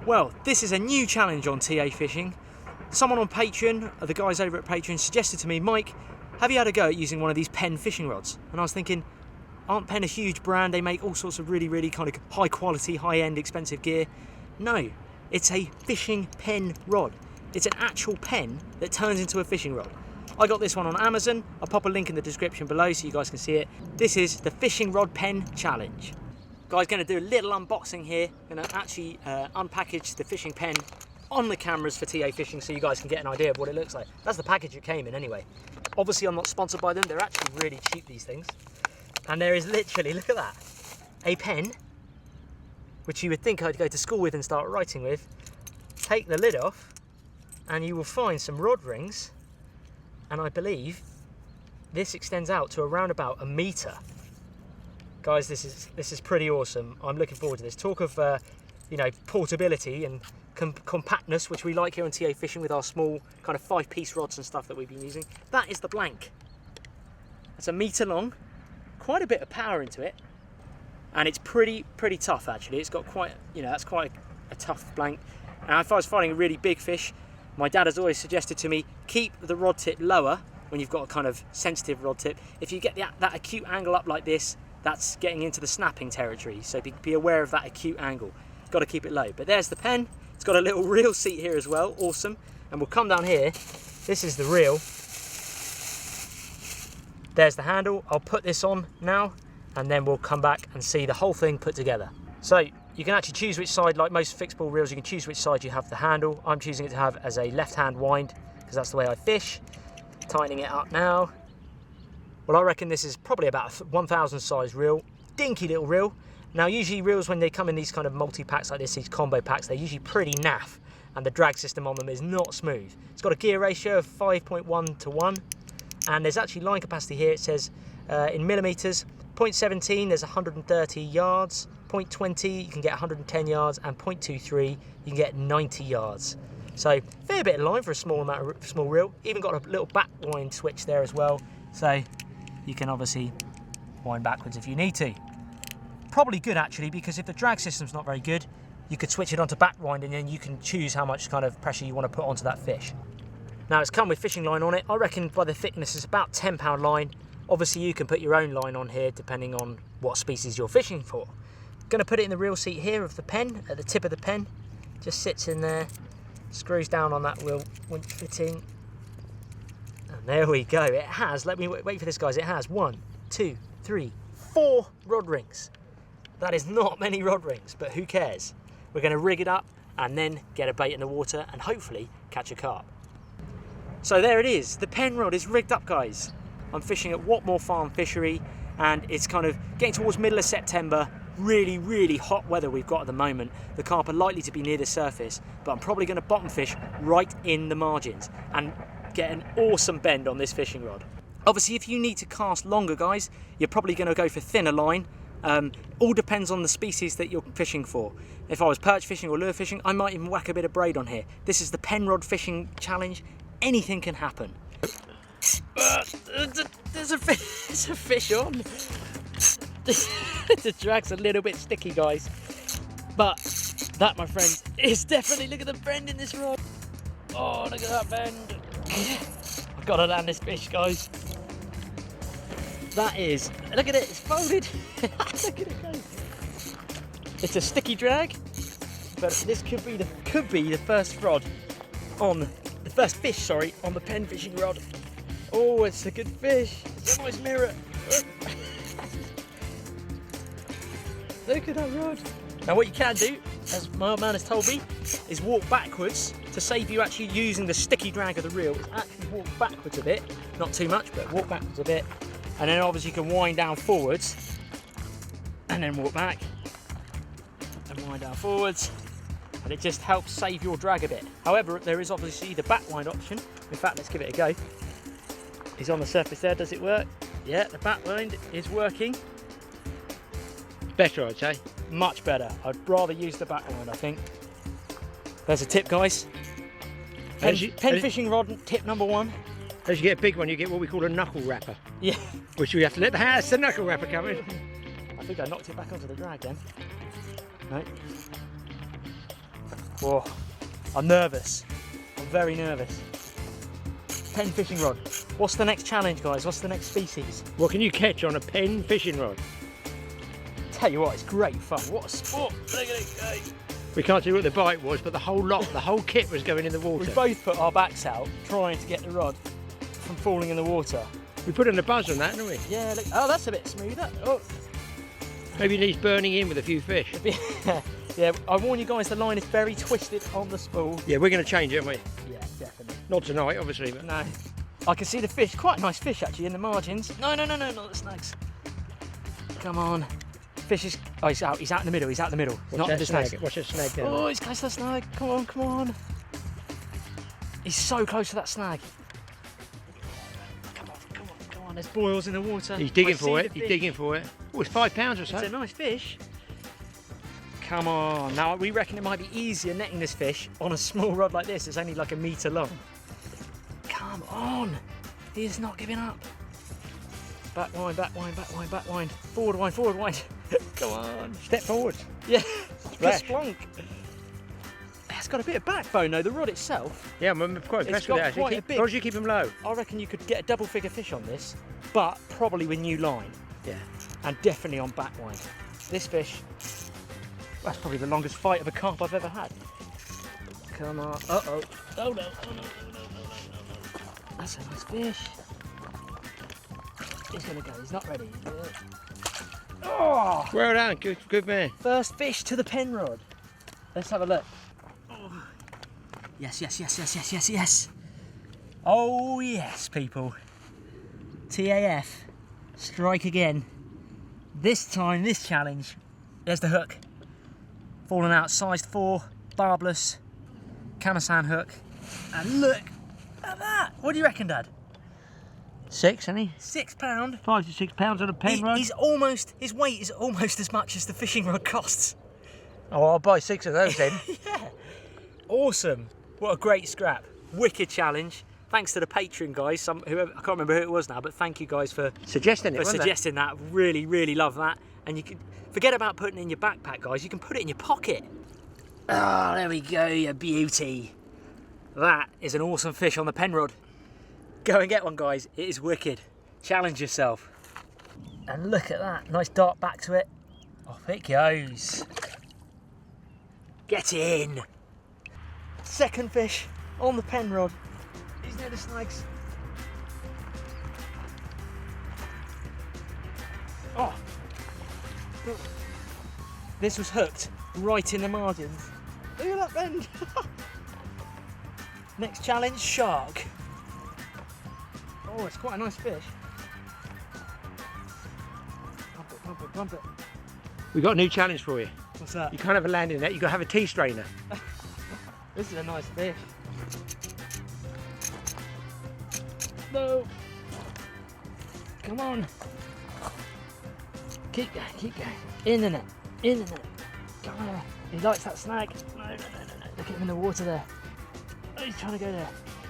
Well, this is a new challenge on TAFishing. Someone on Patreon, the guys over at Patreon, suggested to me, Mike, have you had a go at using one of these Penn fishing rods? And I was thinking, aren't Penn a huge brand? They make all sorts of really kind of high quality, high end, expensive gear. No, it's a fishing Penn rod. It's an actual pen that turns into a fishing rod. I got this one on Amazon. I'll pop a link in the description below so you guys can see it. This is the Fishing Rod Pen Challenge. Guys, going to do a little unboxing here. Going to actually unpackage the fishing pen on the cameras for TAFishing so you guys can get an idea of what it looks like. That's the package it came in anyway. Obviously I'm not sponsored by them. They're actually really cheap, these things. And there is literally, look at that, a pen, which you would think I'd go to school with and start writing with. Take the lid off and you will find some rod rings. And I believe this extends out to around about 1 meter. Guys, this is pretty awesome. I'm looking forward to this. Talk of you know, portability and compactness, which we like here on TAFishing with our small kind of 5-piece rods and stuff that we've been using. That is the blank. It's 1 meter long, quite a bit of power into it, and it's pretty tough actually. It's got quite, you know, that's quite a tough blank. Now, if I was fighting a really big fish, my dad has always suggested to me, keep the rod tip lower when you've got a kind of sensitive rod tip. If you get that acute angle up like this, that's getting into the snapping territory, so be aware of that acute angle. Got to keep it low. But there's the pen. It's got a little reel seat here as well, awesome. And we'll come down here. This is the reel. There's the handle. I'll put this on now, and then we'll come back and see the whole thing put together. So you can actually choose which side, like most fixed ball reels, you can choose which side you have the handle. I'm choosing it to have as a left-hand wind, because that's the way I fish. Tightening it up now. Well, I reckon this is probably about a 1000 size reel. Dinky little reel. Now, usually reels, when they come in these kind of multi-packs like this, these combo packs, they're usually pretty naff, and the drag system on them is not smooth. It's got a gear ratio of 5.1 to 1, and there's actually line capacity here. It says in millimeters, 0.17, there's 130 yards, 0.20, you can get 110 yards, and 0.23, you can get 90 yards. So, fair bit of line for a small reel. Even got a little back wind switch there as well, so you can obviously wind backwards if you need to. Probably good actually, because if the drag system's not very good, you could switch it onto back wind and then you can choose how much kind of pressure you want to put onto that fish. Now, it's come with fishing line on it. I reckon by the thickness it's about £10 line. Obviously you can put your own line on here depending on what species you're fishing for. Going to put it in the reel seat here of the pen, at the tip of the pen. Just sits in there, screws down on that winch fitting. And there we go. It has, let me wait for this guys, it has 1, 2, 3, 4 rod rings. That is not many rod rings, but who cares? We're going to rig it up and then get a bait in the water and hopefully catch a carp. So there it is. The pen rod is rigged up, guys. I'm fishing at Watmore Farm Fishery, and it's kind of getting towards middle of September. Really hot weather we've got at the moment. The carp are likely to be near the surface, but I'm probably going to bottom fish right in the margins and get an awesome bend on this fishing rod. Obviously, if you need to cast longer, guys, you're probably going to go for thinner line. All depends on the species that you're fishing for. If I was perch fishing or lure fishing, I might even whack a bit of braid on here. This is the pen rod fishing challenge. Anything can happen. There's a fish on. The drag's a little bit sticky, guys. But that, my friends, is definitely, look at the bend in this rod. Oh, look at that bend. I've got to land this fish, guys. That is, look at it, it's folded. Look at it go. It's a sticky drag, but this could be the first rod on the first fish, sorry, on the pen fishing rod. Oh, it's a good fish. It's a nice mirror. Look at that rod. Now, what you can do, as my old man has told me, is walk backwards to save you actually using the sticky drag of the reel. Is actually walk backwards a bit, not too much, but walk backwards a bit. And then obviously you can wind down forwards and then walk back and wind down forwards, and it just helps save your drag a bit. However, there is obviously the back wind option. In fact, let's give it a go. He's on the surface there, does it work? Yeah, the back wind is working. Better, I'd say. Much better. I'd rather use the back wind, I think. There's a tip, guys. Pen fishing rod tip number 1. As you get a big one, you get what we call a knuckle wrapper. Yeah. Which we have to let the house, the knuckle wrapper coming. I think I knocked it back onto the drag then. No. Whoa, I'm nervous. I'm very nervous. Pen fishing rod. What's the next challenge, guys? What's the next species? What can you catch on a pen fishing rod? Tell you what, it's great fun. What a sport. Look at it go. We can't see what the bite was, but the whole lot, the whole kit was going in the water. We both put our backs out trying to get the rod from falling in the water. We put in a buzz on that, didn't we? Yeah, look. Oh, that's a bit smoother. Oh. Maybe it needs burning in with a few fish. Yeah, I warn you guys, the line is very twisted on the spool. Yeah, we're going to change it, aren't we? Yeah, definitely. Not tonight, obviously. But... No. I can see the fish. Quite a nice fish, actually, in the margins. No, not the snags. Come on. Fish is... Oh, he's out. He's out in the middle. He's out in the middle. Watch Not that the snag. snags. Watch that snag down. Oh, he's close to the snag. Come on, come on. He's so close to that snag. Come on, come on, come on. There's boils in the water. He's digging for it. He's digging for it. Oh, it's 5 pounds or so. It's a nice fish. Come on. Now, we reckon it might be easier netting this fish on a small rod like this. It's only like a metre long. Come on. He is not giving up. Back wind, back wind, back wind, back wind. Forward wind, forward wind. Come on. Step forward. Yeah. Splash. Splunk. It's got a bit of backbone though, the rod itself. Yeah, I'm quite impressed with got that. quite a As big- long as you keep them low. I reckon you could get a double figure fish on this, but probably with new line. Yeah. And definitely on back wind. This fish, that's probably the longest fight of a carp I've ever had. Come on. Uh-oh. Oh no, oh no, oh no, oh no. That's a nice fish. He's gonna go, he's not ready. Oh! Well done, good man. First fish to the pen rod. Let's have a look. Oh. Yes, yes, yes, yes, yes, yes, yes. Oh yes, people. TAF, strike again. This time, this challenge, there's the hook. Falling out, size 4, barbless, Kamasan hook. And look at that. What do you reckon, Dad? 6, isn't he? £6. 5 to 6 pounds on a pen rod. He's almost, his weight is almost as much as the fishing rod costs. Oh, I'll buy 6 of those then. Yeah. Awesome. What a great scrap. Wicked challenge. Thanks to the Patreon guys, whoever, I can't remember who it was now, but thank you guys for Suggesting it, wasn't it? suggesting that. Really, really love that. And you can forget about putting it in your backpack, guys. You can put it in your pocket. Oh, there we go, you beauty. That is an awesome fish on the pen rod. Go and get one, guys. It is wicked. Challenge yourself. And look at that. Nice dart back to it. Off it goes. Get in. Second fish on the pen rod. He's near the snags. Oh. This was hooked right in the margins. Look at that bend. Next challenge, shark. Oh, it's quite a nice fish. Bump it, bump it, bump it. We've got a new challenge for you. What's that? You can't have a landing net, you've got to have a tea strainer. This is a nice fish. No. Come on. Keep going, keep going. In the net, in the net. Come on. He likes that snag. No, no, no, no, no. Look at him in the water there. Oh, he's trying to go there.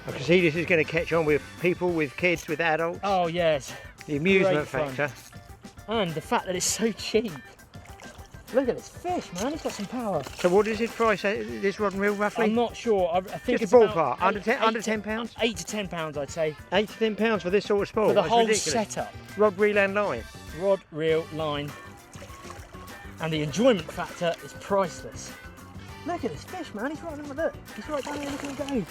I can see this is going to catch on with people, with kids, with adults. Oh, yes. The amusement Great fun. factor. And the fact that it's so cheap. Look at this fish, man. It's got some power. So what is his price, this rod and reel, roughly? I'm not sure. I think Just it's a about ballpark. Under 10 pounds? 8 to 10 pounds, I'd say. 8 to 10 pounds for this sort of sport? For the That's whole ridiculous. setup. Rod, reel and line. Rod, reel, line. And the enjoyment factor is priceless. Look at this fish, man. He's right on the look. He's right down here. Look at him go.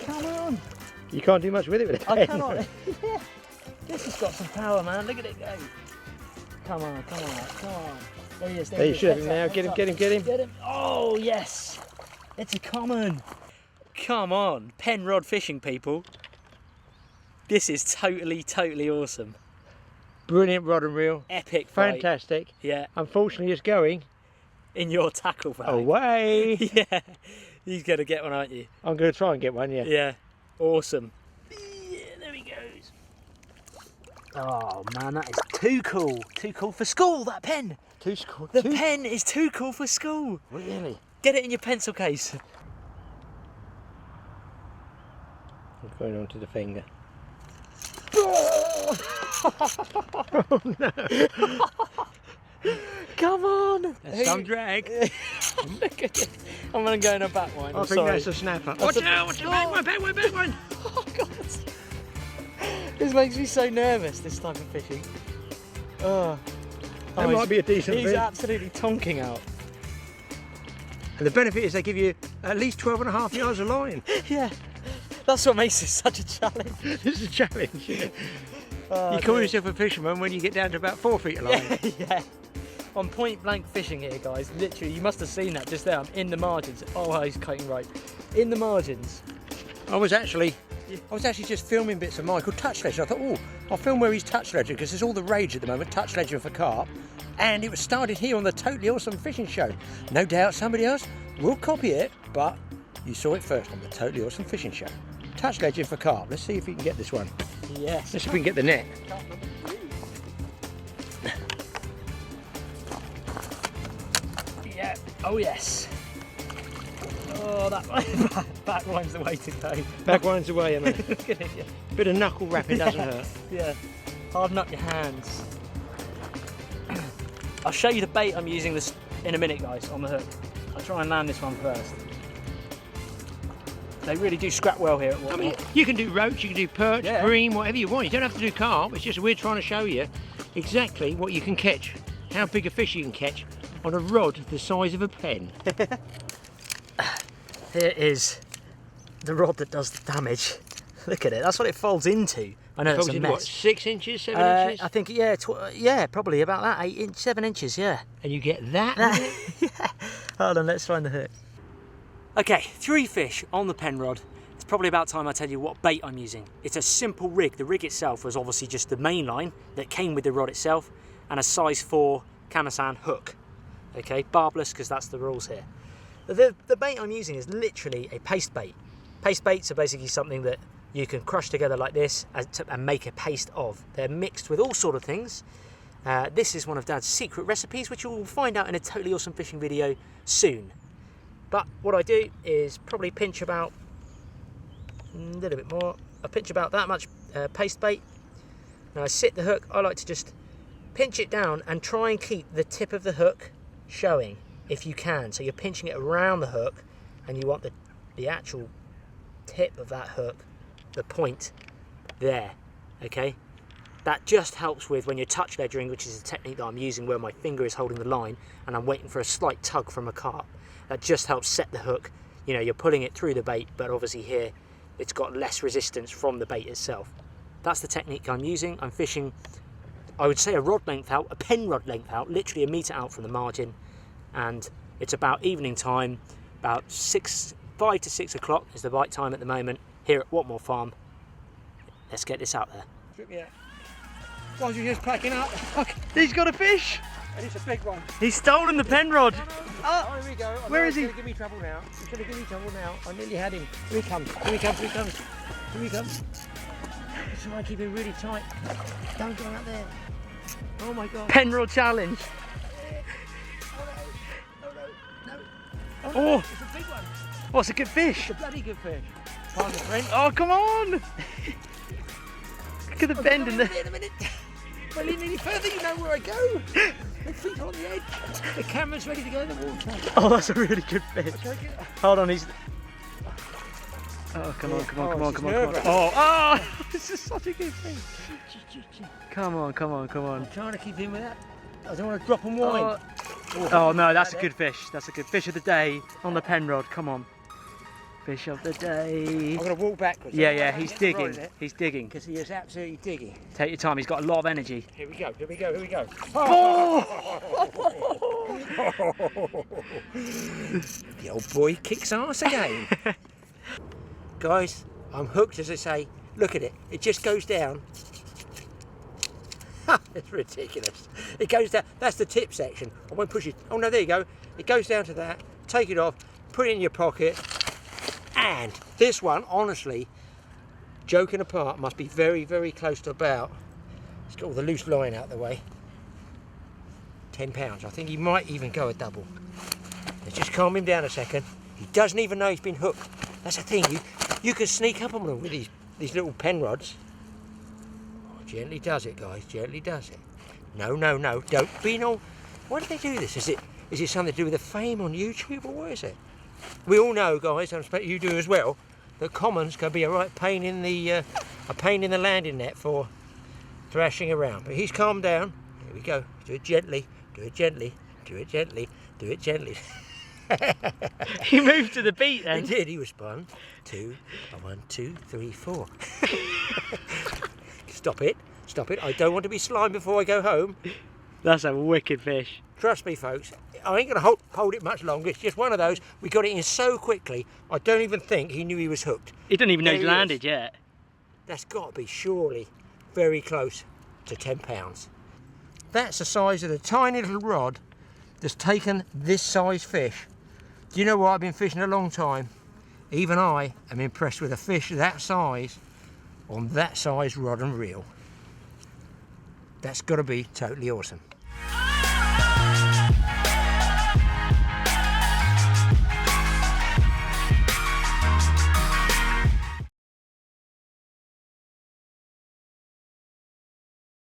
Come on. You can't do much with it with a I pen. cannot. Yeah. This has got some power, man. Look at it go. Come on, come on, come on. There he is. There you should have him now. Get him, get him, get him. Get him. Oh, yes. It's a common. Come on. Pen rod fishing, people. This is totally, totally awesome. Brilliant rod and reel. Epic fight. Fantastic. Yeah. Unfortunately, it's going In your tackle bag. away. Yeah. You're going to get one, aren't you? I'm going to try and get one, yeah. Yeah. Awesome. Yeah, there he goes. Oh, man, that is too cool. Too cool for school, that pen. Too cool. The pen is too cool for school. Really? Get it in your pencil case. I'm going on to the finger. Oh, no. Come on. There's some drag. Look at it. I'm going to go in a back one. I think that's a snapper. Watch out, back one. Oh, God. This makes me so nervous, this type of fishing. Oh. That might be a decent He's bit. absolutely tonking out. And the benefit is they give you at least 12.5 yards of line. Yeah. That's what makes it such a challenge. It's a challenge. Yeah. Oh, you call yourself a fisherman when you get down to about 4 feet of line. Yeah. On point blank fishing here, guys. Literally, you must have seen that just there. I'm in the margins. Oh, he's cutting rope. In the margins. I was actually just filming bits of Michael touch sledging. I thought, oh, I'll film where he's touch sledging because there's all the rage at the moment, touch sledging for carp. And it was started here on the Totally Awesome Fishing Show. No doubt somebody else will copy it, but you saw it first on the Totally Awesome Fishing Show. Touch sledging for carp. Let's see if we can get this one. Yes. Let's see if we can get the net. Yeah. Oh, yes. Oh, that back line's the way to go. Back one's away, I mean. Look at it. Yeah. Bit of knuckle wrapping doesn't hurt. Yeah. Harden up your hands. I'll show you the bait I'm using this in a minute, guys, on the hook. I'll try and land this one first. They really do scrap well here at Waterford. I mean, you can do roach, you can do perch, Yeah. bream, whatever you want. You don't have to do carp. It's just we're trying to show you exactly what you can catch, how big a fish you can catch on a rod the size of a pen. Here is the rod that does the damage. Look at it. That's what it folds into. I know it's a mess. What, 6 inches, 7 inches? I think yeah, probably about that. 7 inches. Yeah. And you get that? Yeah. Hold on, let's find the hook. Okay, 3 fish on the pen rod. It's probably about time I tell you what bait I'm using. It's a simple rig. The rig itself was obviously just the main line that came with the rod itself and a size 4 Kamasan hook. Okay, barbless because that's the rules here. The bait I'm using is literally a paste bait. Paste baits are basically something that you can crush together like this and make a paste of. They're mixed with all sort of things. This is one of Dad's secret recipes, which you'll find out in a Totally Awesome Fishing video soon. But what I do is probably pinch about a little bit more. I pinch about that much paste bait. Now I sit the hook. I like to just pinch it down and try and keep the tip of the hook showing if you can. So you're pinching it around the hook and you want the actual tip of that hook, the point there, okay? That just helps with when you're touch ledgering, which is a technique that I'm using where my finger is holding the line and I'm waiting for a slight tug from a carp. That just helps set the hook. You know, you're pulling it through the bait, but obviously here it's got less resistance from the bait itself. That's the technique I'm using. I'm fishing, I would say, a rod length out, a pen rod length out, literally 1 metre out from the margin, and it's about evening time, about 5 to 6 o'clock is the bite time at the moment here at Watmore Farm. Let's get this out there. Yeah. Guys, you're just packing up. Okay, he's got a fish. And it's a big one. He's stolen the pen rod. Oh, here we go. Where is he? He's going to give me trouble now. He's going to give me trouble now. I nearly had him. Here he comes. Here he comes. Here he comes. Here he comes. Let's try and keep him really tight. Don't go out there. Oh my God. Pen rod challenge. No. Oh, It's a big one. what's a good fish? It's a bloody good fish. Pardon the French. Oh, come on. Look at the bend in there. In a minute. Well, any further, you know where I go. My feet are on the edge. The camera's ready to go in the water. Oh, that's a really good fish. Okay. Hold on, he's... Oh, come on, come on, come on, it's come on, come on. nerve-wracking. Oh, this is such a good fish. Come on, come on, come on. I'm trying to keep him with that. I don't want to drop and wind. Oh no, that's a good fish. That's a good fish of the day on the pen rod. Come on. Fish of the day. I'm going to walk backwards. Yeah, he's digging. He's digging. Because he is absolutely digging. Take your time, he's got a lot of energy. Here we go, here we go, here we go. Oh! The old boy kicks ass again. Guys, I'm hooked, as I say. Look at it. It just goes down. It's ridiculous. It goes down. That's the tip section. I won't push it. Oh no, there you go. It goes down to that. Take it off. Put it in your pocket. And this one, honestly, joking apart, must be very, very close to about. Let's get all the loose line out of the way. 10 pounds. I think he might even go a double. Let's just calm him down a second. He doesn't even know he's been hooked. That's the thing. You can sneak up on them with these little pen rods. Oh, gently does it, guys. Gently does it. No, no, no. Don't be no. Why do they do this? Is it something to do with the fame on YouTube, or what is it? We all know, guys, I expect you do as well, that commons can be a right pain in the landing net for thrashing around. But he's calmed down. Here we go. Do it gently. Do it gently. Do it gently. Do it gently. He moved to the beat then. He did. He was 1, 2, 1, 2, 3, 4. Stop it. Stop it. I don't want to be slimed before I go home. That's a wicked fish. Trust me, folks. I ain't going to hold it much longer. It's just one of those. We got it in so quickly, I don't even think he knew he was hooked. He didn't even know There he'd he landed is. yet. That's got to be surely very close to 10 pounds. That's the size of the tiny little rod that's taken this size fish. Do you know what? I've been fishing a long time. Even I am impressed with a fish that size on that size rod and reel. That's got to be totally awesome.